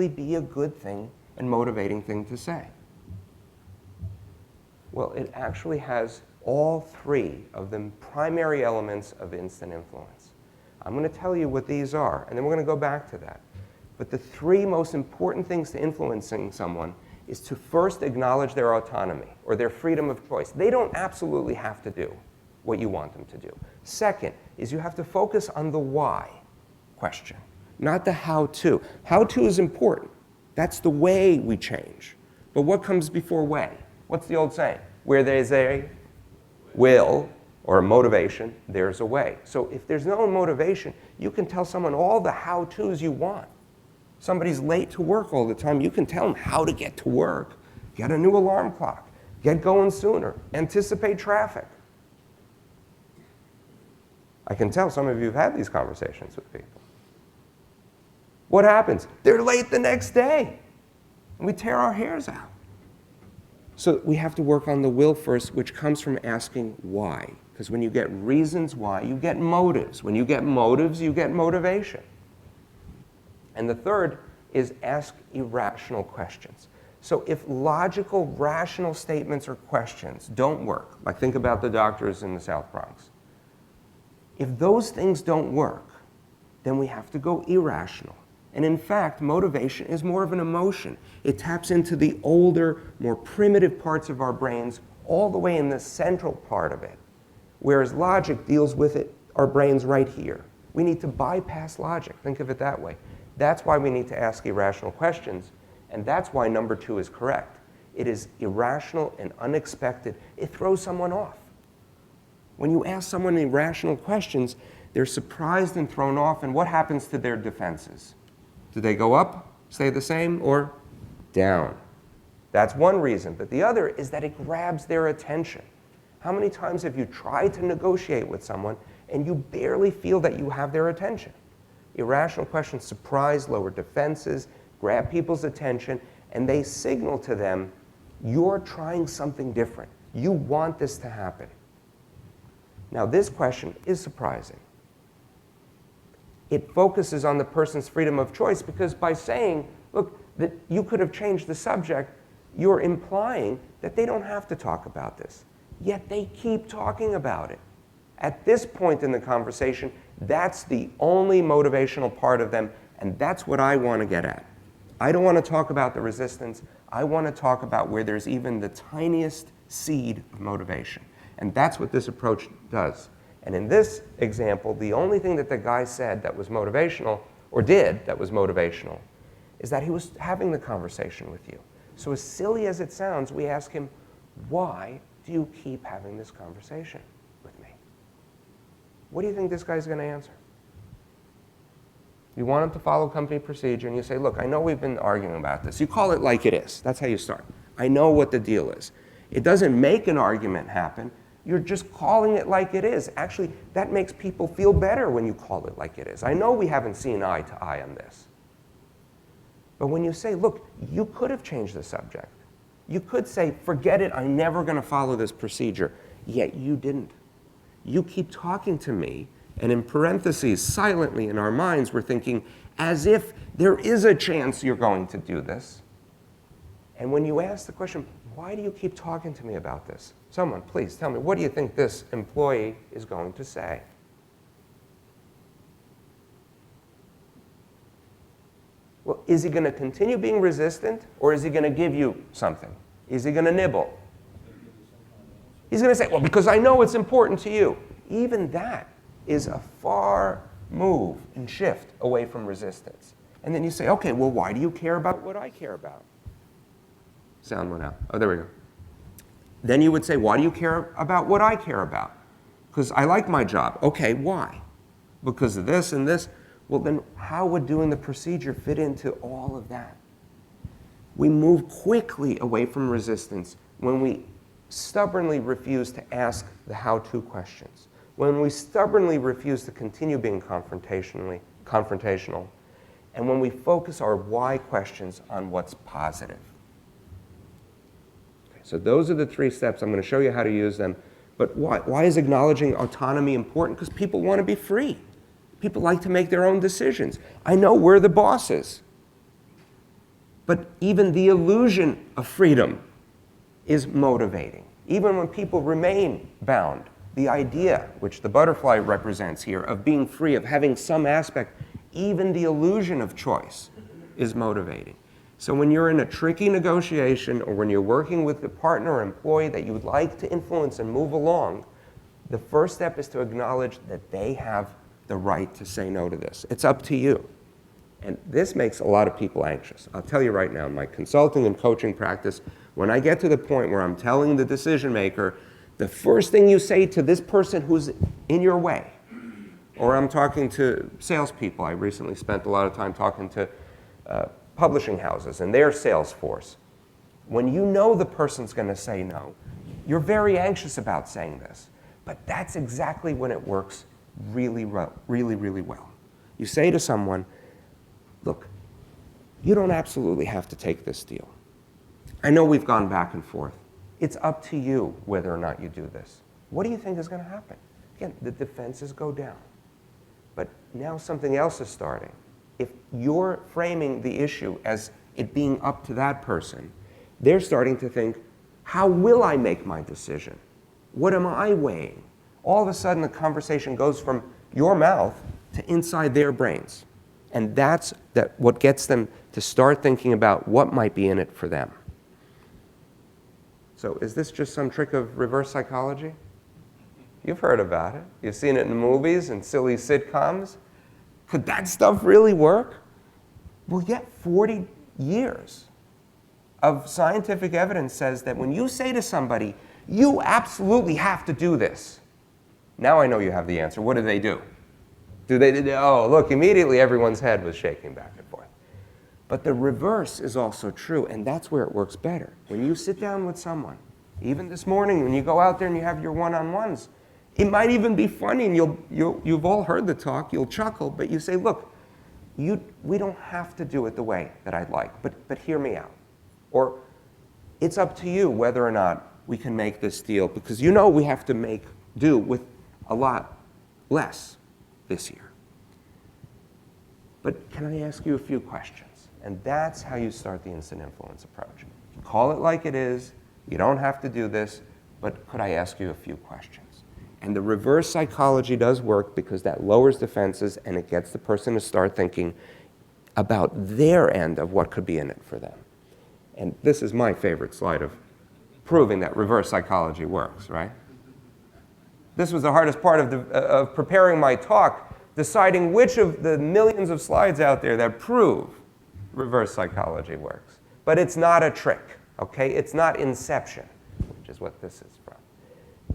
actually be a good thing and motivating thing to say? Well, it actually has all three of the primary elements of instant influence. I'm going to tell you what these are, and then we're going to go back to that. But the three most important things to influencing someone is to first acknowledge their autonomy or their freedom of choice. They don't absolutely have to do what you want them to do. Second is you have to focus on the why question, not the how-to. How-to is important. That's the way we change. But what comes before way? What's the old saying? Where there's a will or a motivation, there's a way. So if there's no motivation, you can tell someone all the how-tos you want. Somebody's late to work all the time, you can tell them how to get to work. Get a new alarm clock. Get going sooner. Anticipate traffic. I can tell some of you have had these conversations with people. What happens? They're late the next day. And we tear our hairs out. So we have to work on the will first, which comes from asking why. Because when you get reasons why, you get motives. When you get motives, you get motivation. And the third is ask irrational questions. So if logical, rational statements or questions don't work, like think about the doctors in the South Bronx, if those things don't work, then we have to go irrational. And in fact, motivation is more of an emotion. It taps into the older, more primitive parts of our brains, all the way in the central part of it. Whereas logic deals with it, our brains right here. We need to bypass logic. Think of it that way. That's why we need to ask irrational questions, and that's why number 2 is correct. It is irrational and unexpected. It throws someone off. When you ask someone irrational questions, they're surprised and thrown off, and what happens to their defenses? Do they go up, stay the same, or down? That's one reason, but the other is that it grabs their attention. How many times have you tried to negotiate with someone and you barely feel that you have their attention? Irrational questions surprise, lower defenses, grab people's attention, and they signal to them, you're trying something different. You want this to happen. Now, this question is surprising. It focuses on the person's freedom of choice because by saying, look, that you could have changed the subject, you're implying that they don't have to talk about this. Yet they keep talking about it. At this point in the conversation, that's the only motivational part of them, and that's what I want to get at. I don't want to talk about the resistance. I want to talk about where there's even the tiniest seed of motivation. And that's what this approach does. And in this example, the only thing that the guy said that was motivational, or did that was motivational, is that he was having the conversation with you. So as silly as it sounds, we ask him, why do you keep having this conversation with me? What do you think this guy's going to answer? You want him to follow company procedure, and you say, look, I know we've been arguing about this. You call it like it is. That's how you start. I know what the deal is. It doesn't make an argument happen. You're just calling it like it is. Actually, that makes people feel better when you call it like it is. I know we haven't seen eye to eye on this. But when you say, look, you could have changed the subject. You could say, forget it, I'm never going to follow this procedure. Yet you didn't. You keep talking to me, and in parentheses, silently in our minds, we're thinking, as if there is a chance you're going to do this. And when you ask the question, why do you keep talking to me about this? Someone, please tell me, what do you think this employee is going to say? Well, is he going to continue being resistant, or is he going to give you something? Is he going to nibble? He's going to say, well, because I know it's important to you. Even that is a far move and shift away from resistance. And then you say, okay, well, why do you care about what I care about? Sound went out. Oh, there we go. Then you would say, why do you care about what I care about? Because I like my job. Okay, why? Because of this and this. Well, then how would doing the procedure fit into all of that? We move quickly away from resistance when we stubbornly refuse to ask the how-to questions, when we stubbornly refuse to continue being confrontational, and when we focus our why questions on what's positive. Okay, so those are the 3 steps. I'm going to show you how to use them. But why is acknowledging autonomy important? Because people want to be free. People like to make their own decisions. I know we're the bosses. But even the illusion of freedom is motivating. Even when people remain bound, the idea, which the butterfly represents here, of being free, of having some aspect, even the illusion of choice is motivating. So when you're in a tricky negotiation or when you're working with a partner or employee that you would like to influence and move along, the first step is to acknowledge that they have the right to say no to this. It's up to you. And this makes a lot of people anxious. I'll tell you right now, in my consulting and coaching practice, when I get to the point where I'm telling the decision maker, the first thing you say to this person who's in your way, or I'm talking to salespeople. I recently spent a lot of time talking to publishing houses and their sales force. When you know the person's going to say no, you're very anxious about saying this. But that's exactly when it works really, really well. You say to someone, look, you don't absolutely have to take this deal. I know we've gone back and forth. It's up to you whether or not you do this. What do you think is going to happen? Again, the defenses go down. But now something else is starting. If you're framing the issue as it being up to that person, they're starting to think, how will I make my decision? What am I weighing? All of a sudden, the conversation goes from your mouth to inside their brains. And that's what gets them to start thinking about what might be in it for them. So is this just some trick of reverse psychology? You've heard about it. You've seen it in movies and silly sitcoms. Could that stuff really work? Well, yet 40 years of scientific evidence says that when you say to somebody, you absolutely have to do this. Now I know you have the answer. What do? Oh, look, immediately everyone's head was shaking back and forth. But the reverse is also true, and that's where it works better. When you sit down with someone, even this morning when you go out there and you have your one-on-ones, it might even be funny, and you've all heard the talk, you'll chuckle, but you say, look, we don't have to do it the way that I'd like, but hear me out. Or it's up to you whether or not we can make this deal, because you know we have to make do with a lot less this year. But can I ask you a few questions? And that's how you start the instant influence approach. Call it like it is. You don't have to do this, but could I ask you a few questions? And the reverse psychology does work because that lowers defenses and it gets the person to start thinking about their end of what could be in it for them. And this is my favorite slide of proving that reverse psychology works, right? This was the hardest part of preparing my talk, deciding which of the millions of slides out there that prove reverse psychology works. But it's not a trick, okay? It's not Inception, which is what this is from.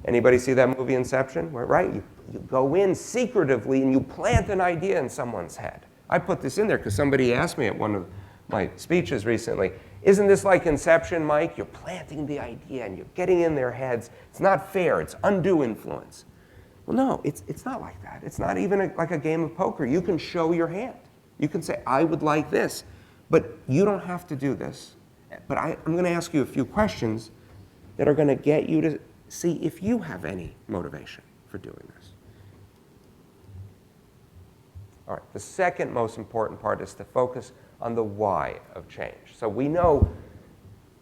Anybody see that movie Inception? Right? You go in secretively and you plant an idea in someone's head. I put this in there because somebody asked me at one of my speeches recently, isn't this like Inception, Mike? You're planting the idea and you're getting in their heads. It's not fair. It's undue influence. Well, no, it's not like that. It's not even like a game of poker. You can show your hand. You can say, I would like this. But you don't have to do this. But I'm going to ask you a few questions that are going to get you to see if you have any motivation for doing this. All right, the second most important part is to focus on the why of change. So we know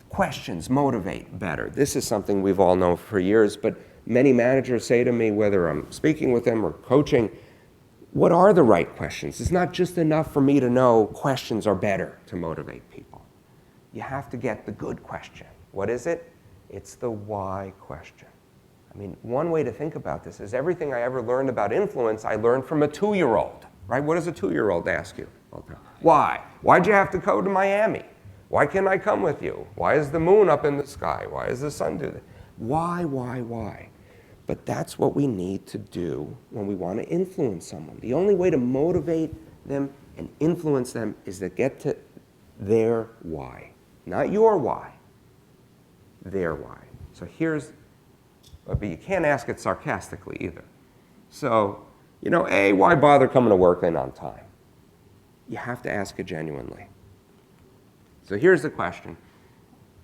questions motivate better. This is something we've all known for years, but many managers say to me, whether I'm speaking with them or coaching, what are the right questions? It's not just enough for me to know questions are better to motivate people. You have to get the good question. What is it? It's the why question. I mean, one way to think about this is everything I ever learned about influence, I learned from a 2-year-old, right? What does a 2-year-old ask you? Why? Why'd you have to go to Miami? Why can't I come with you? Why is the moon up in the sky? Why does the sun do that? Why? But that's what we need to do when we want to influence someone. The only way to motivate them and influence them is to get to their why. Not your why, their why. So but you can't ask it sarcastically either. So, A, why bother coming to work then on time? You have to ask it genuinely. So here's the question.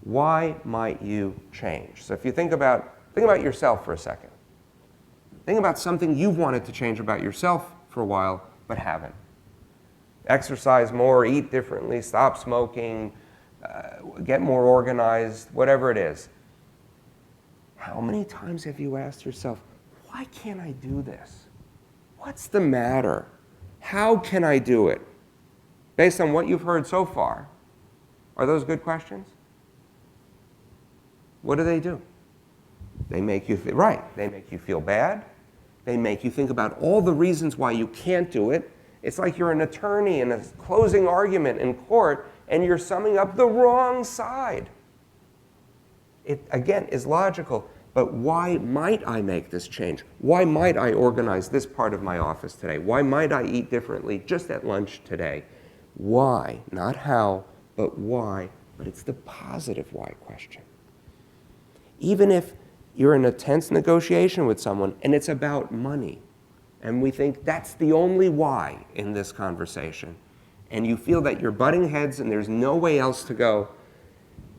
Why might you change? So if you think about yourself for a second. Think about something you've wanted to change about yourself for a while, but haven't. Exercise more, eat differently, stop smoking, get more organized, whatever it is. How many times have you asked yourself, why can't I do this? What's the matter? How can I do it? Based on what you've heard so far, are those good questions? What do? They make you feel right. They make you feel bad. They make you think about all the reasons why you can't do it. It's like you're an attorney in a closing argument in court and you're summing up the wrong side. It, again, is logical, but why might I make this change? Why might I organize this part of my office today? Why might I eat differently just at lunch today? Why? Not how, but why. But it's the positive why question. Even if you're in a tense negotiation with someone and it's about money, and we think that's the only why in this conversation, and you feel that you're butting heads and there's no way else to go,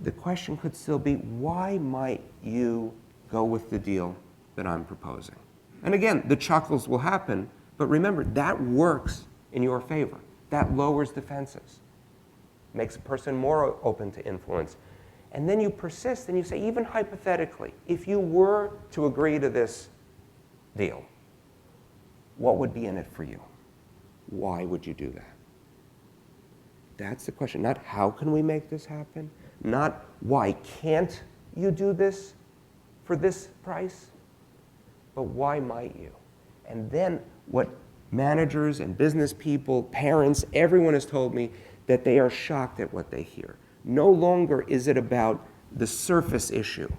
the question could still be, why might you go with the deal that I'm proposing? And again, the chuckles will happen, but remember, that works in your favor. That lowers defenses, makes a person more open to influence. And then you persist and you say, even hypothetically, if you were to agree to this deal, what would be in it for you? Why would you do that? That's the question. Not how can we make this happen? Not why can't you do this for this price? But why might you? And then what managers and business people, parents, everyone has told me that they are shocked at what they hear. No longer is it about the surface issue.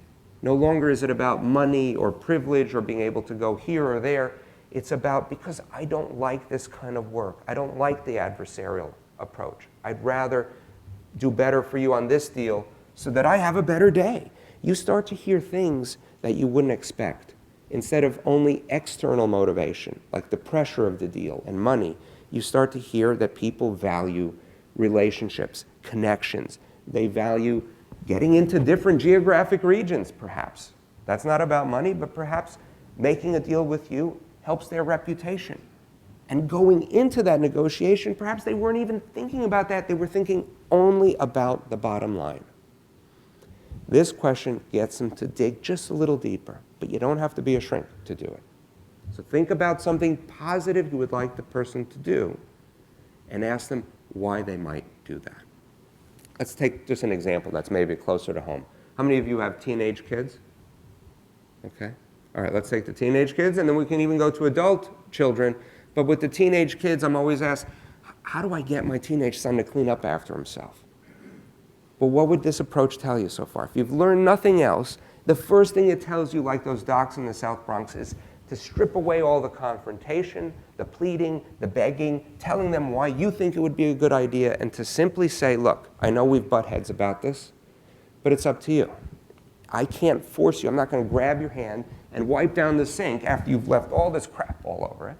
No longer is it about money or privilege or being able to go here or there. It's about, because I don't like this kind of work. I don't like the adversarial approach. I'd rather do better for you on this deal so that I have a better day. You start to hear things that you wouldn't expect. Instead of only external motivation, like the pressure of the deal and money, you start to hear that people value relationships, connections. They value getting into different geographic regions, perhaps. That's not about money, but perhaps making a deal with you helps their reputation. And going into that negotiation, perhaps they weren't even thinking about that. They were thinking only about the bottom line. This question gets them to dig just a little deeper, but you don't have to be a shrink to do it. So think about something positive you would like the person to do and ask them why they might do that. Let's take just an example that's maybe closer to home. How many of you have teenage kids? Okay. All right, let's take the teenage kids, and then we can even go to adult children. But with the teenage kids, I'm always asked, how do I get my teenage son to clean up after himself? Well, what would this approach tell you so far? If you've learned nothing else, the first thing it tells you, like those docs in the South Bronx, is to strip away all the confrontation, the pleading, the begging, telling them why you think it would be a good idea, and to simply say, look, I know we've butt heads about this, but it's up to you. I can't force you. I'm not going to grab your hand and wipe down the sink after you've left all this crap all over it.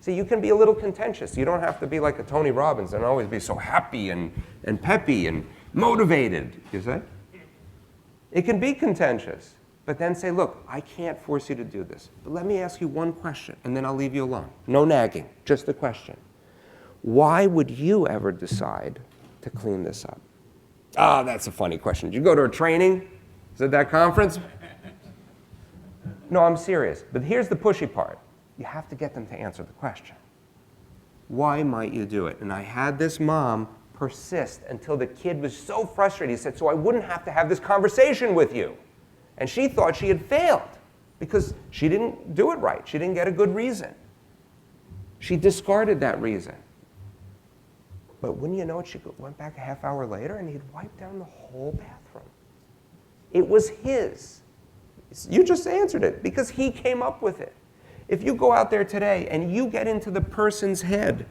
See, you can be a little contentious. You don't have to be like a Tony Robbins and always be so happy and peppy and motivated, you say? It can be contentious, but then say, look, I can't force you to do this. But let me ask you one question, and then I'll leave you alone. No nagging, just a question. Why would you ever decide to clean this up? Ah, that's a funny question. Did you go to a training? Is it that conference? No, I'm serious. But here's the pushy part. You have to get them to answer the question. Why might you do it? And I had this mom persist until the kid was so frustrated. He said, so I wouldn't have to have this conversation with you. And she thought she had failed because she didn't do it right. She didn't get a good reason. She discarded that reason. But wouldn't you know it, she went back a half hour later and he'd wiped down the whole bathroom. It was his. You just answered it because he came up with it. If you go out there today and you get into the person's head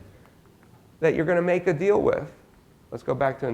that you're going to make a deal with, let's go back to